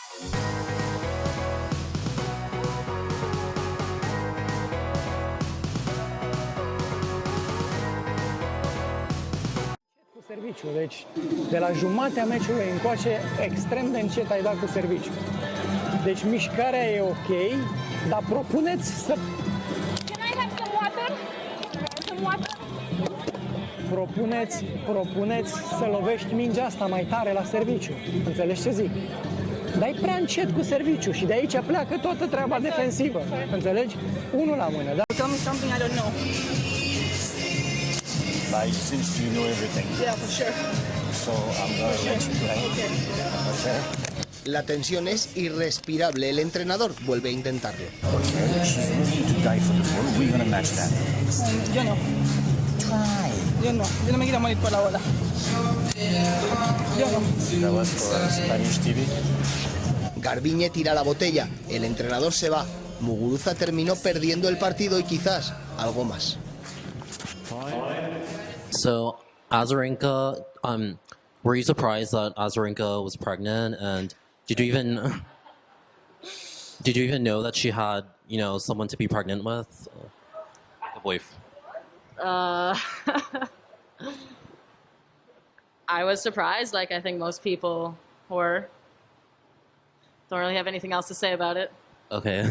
Cu serviciu, deci de la jumatea meciului încoace extrem de încet ai dat cu serviciu. Deci mișcarea e ok, dar propuneți să... Can I have some water? Some water? Propuneți să lovești mingea asta mai tare la serviciu. Înțelegi ce zic? Dar e prea încet cu serviciu și de aici pleacă toată treaba defensivă. Înțelegi? Unul la mână, da? Tell me something I don't know. Like, since you know everything. Yeah, for sure. So I'm gonna let you play. Okay. La tensión es irrespirable. El entrenador vuelve a intentarlo. Okay. She's willing to die for the ball. We're gonna match that. Yo no. Try. Yo no. Yo no me quiero morir por la bola. Yo no. That was for Spanish TV. Garbiñe tira la botella. El entrenador se va. Muguruza terminó perdiendo el partido y quizás algo más. So, Azarenka, were you surprised that Azarenka was pregnant, and did you even know that she had, you know, someone to be pregnant with, a wife? I was surprised, like I think most people were. Don't really have anything else to say about it. Okay.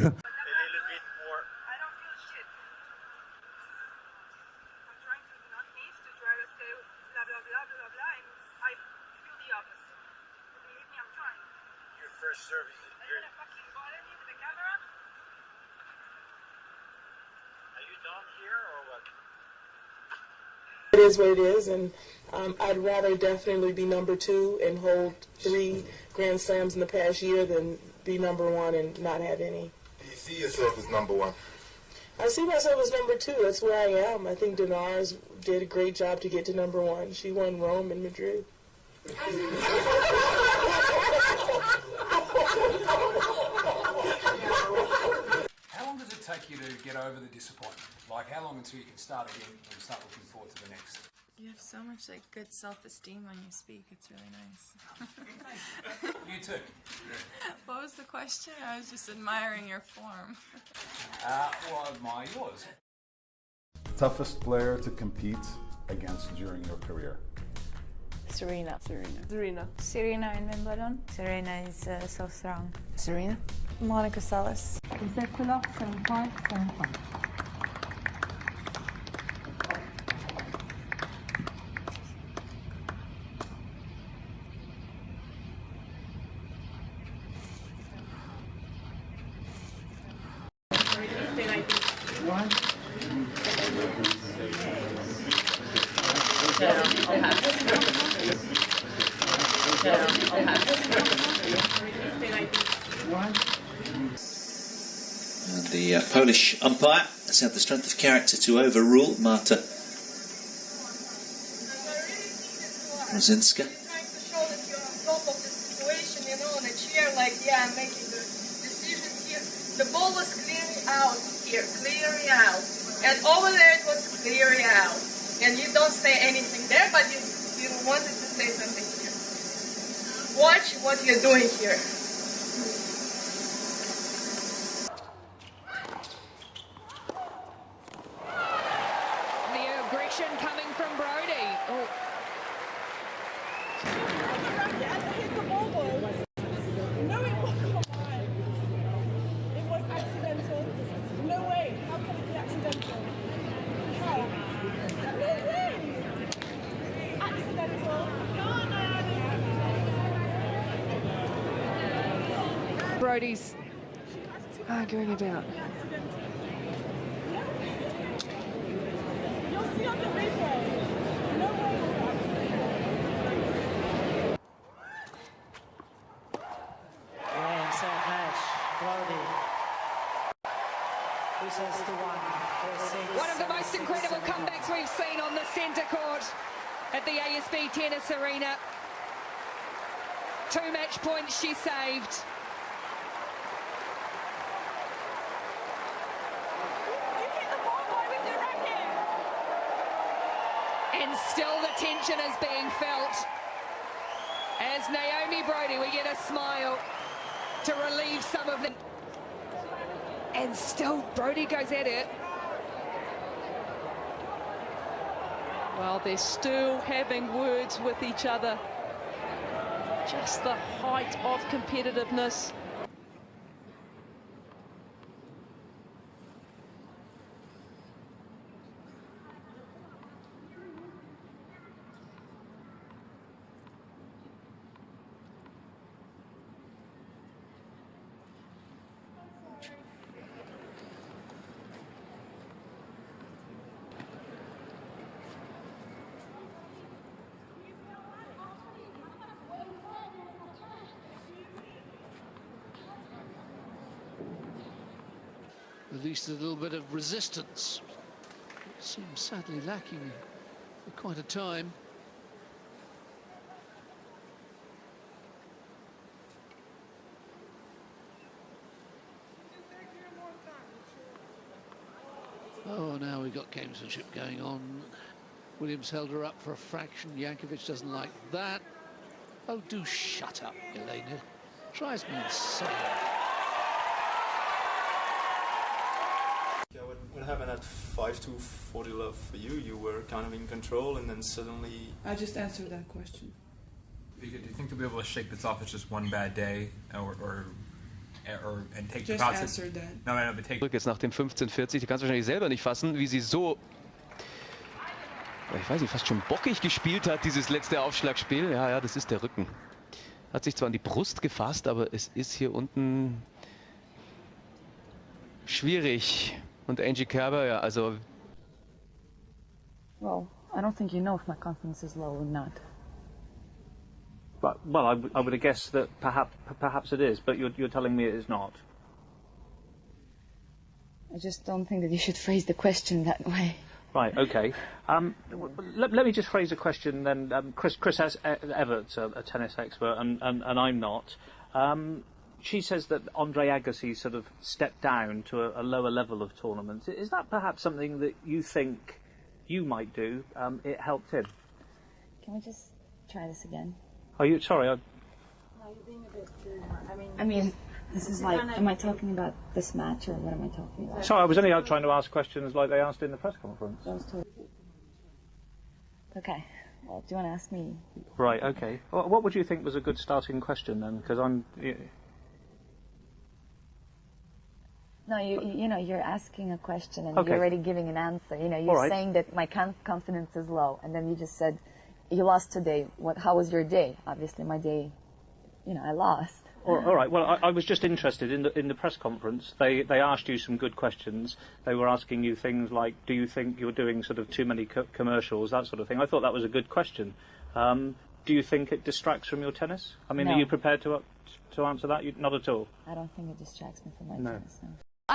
Service is great. Are you done here or what? It is what it is, and I'd rather definitely be number 2 and hold 3 Grand Slams in the past year than be number 1 and not have any. Do you see yourself as number 1? I see myself as number 2. That's where I am. I think Dinars did a great job to get to number 1. She won Rome and Madrid. How long does it take you to get over the disappointment? Like, how long until you can start again and start looking forward to the next? You have so much like good self-esteem when you speak. It's really nice. You too. What was the question? I was just admiring your form. Well, I admire yours. Toughest player to compete against during your career? Serena. Serena in Wimbledon. Serena is so strong. Serena. Monica Seles. Zevkula, 75, 75. And the Polish umpire has had the strength of character to overrule Marta Rosinska. The ball was clearly out here, clearly out. And over there it was clearly out. And you don't say anything there, but you wanted to say something here. Watch what you're doing here. The aggression coming from Brody. Oh. No, it wasn't. It was accidental. No way. How can it be accidental? How? No way. Accidental. Brody's arguing about. You'll see on the replay. No way. Yeah, so match. Brody. Who says to One of the most incredible comebacks we've seen on the centre court at the ASB Tennis Arena. 2 match points she saved. And still the tension is being felt. As Naomi Brody, we get a smile. to relieve some of them. And still Brody goes at it. Well, they're still having words with each other. Just the height of competitiveness. At least a little bit of resistance. It seems sadly lacking for quite a time. Oh, now we've got gamesmanship going on. Williams held her up for a fraction. Jankovic doesn't like that. Oh, do shut up, Elena. Drives me insane. What happened at 5-2 40 love for you? You were kind of in control, and then suddenly. I just answered that question. Do you think they'll be able to shake this off as just one bad day, and take Just the process? answered that. No, but take. Jetzt nach dem 15:40, die kannst du wahrscheinlich selber nicht fassen, wie sie so, ich weiß nicht, fast schon bockig gespielt hat, dieses letzte Aufschlagspiel. Ja, das ist der Rücken. Hat sich zwar an die Brust gefasst, aber es ist hier unten schwierig. Und Angie Kerber, ja, also. Well, I don't think you know if my confidence is low or not. But, well, I would have guessed that perhaps it is, but you're telling me it is not. I just don't think that you should phrase the question that way. Right, okay. Let me just phrase a question then. Chris Everett's a tennis expert, and I'm not. She says that Andre Agassi sort of stepped down to a lower level of tournaments. Is that perhaps something that you think you might do? It helped him. Can we just try this again? Are you sorry? No, you're being a bit too much. I mean, this is like, am I talking about this match or what am I talking about? Sorry, I was only out trying to ask questions like they asked in the press conference. Okay. Well, do you want to ask me? Right. Okay. Well, what would you think was a good starting question then? Because I'm. No, you know, you're asking a question and Okay. you're already giving an answer. You know, you're All right. saying that my confidence is low, and then you just said, you lost today. How was your day? Obviously, my day, you know, I lost. All right. Well, I was just interested in the press conference. They asked you some good questions. They were asking you things like, do you think you're doing sort of too many commercials, that sort of thing. I thought that was a good question. Do you think it distracts from your tennis? I mean, No. are you prepared to answer that? Not at all. I don't think it distracts me from my tennis. No.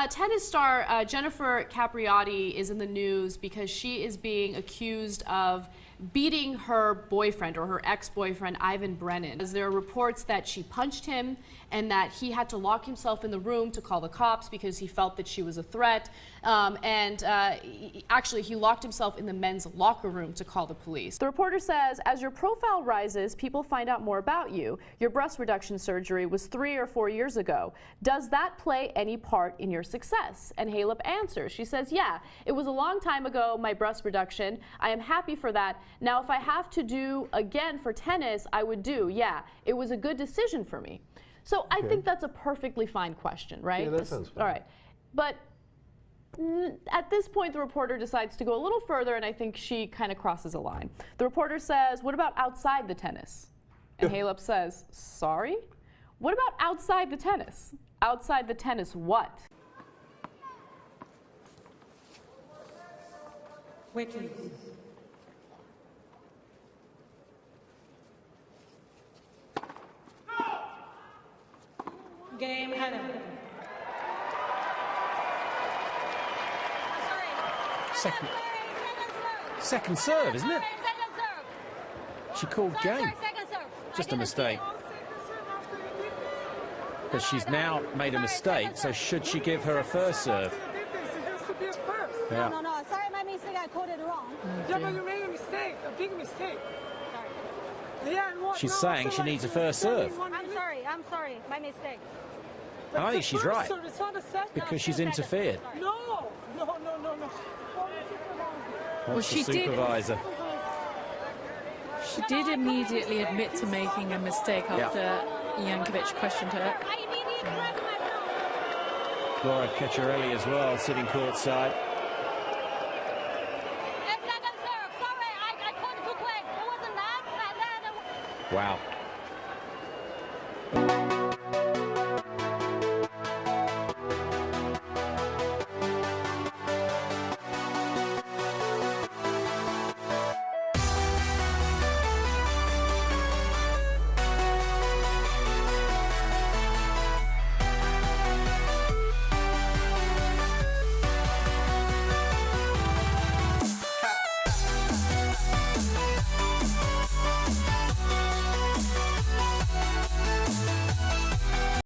Tennis star Jennifer Capriati is in the news because she is being accused of beating her boyfriend or her ex-boyfriend Ivan Brennan. As there are reports that she punched him and that he had to lock himself in the room to call the cops because he felt that she was a threat. Actually, he locked himself in the men's locker room to call the police. The reporter says, as your profile rises, people find out more about you. Your breast reduction surgery was 3 or 4 years ago. Does that play any part in your success? And Halep answers. She says, yeah, it was a long time ago, my breast reduction. I am happy for that. Now, if I have to do again for tennis, I would do. Yeah, it was a good decision for me. So I think that's a perfectly fine question, right? Yeah, that sounds fine. All right. But at this point, the reporter decides to go a little further, and I think she kind of crosses a line. The reporter says, what about outside the tennis? And Halep says, sorry? What about outside the tennis? Outside the tennis what? Wait, please. Game, Hannah. Second serve, isn't it? She called game. Just a mistake. But she's now made a mistake, so should she give her a first serve? Yeah. No, sorry, my mistake, I called it wrong. Yeah, but you made a mistake, a big mistake. Yeah, and what? She's No, saying so she like, needs a first serve. I'm sorry, my mistake. And I think she's right, It's not a set. because she's interfered. No. What's she the did- supervisor? She did immediately admit to making a mistake after Jankovic questioned her. Laura Ceccarelli as well, sitting courtside. Wow.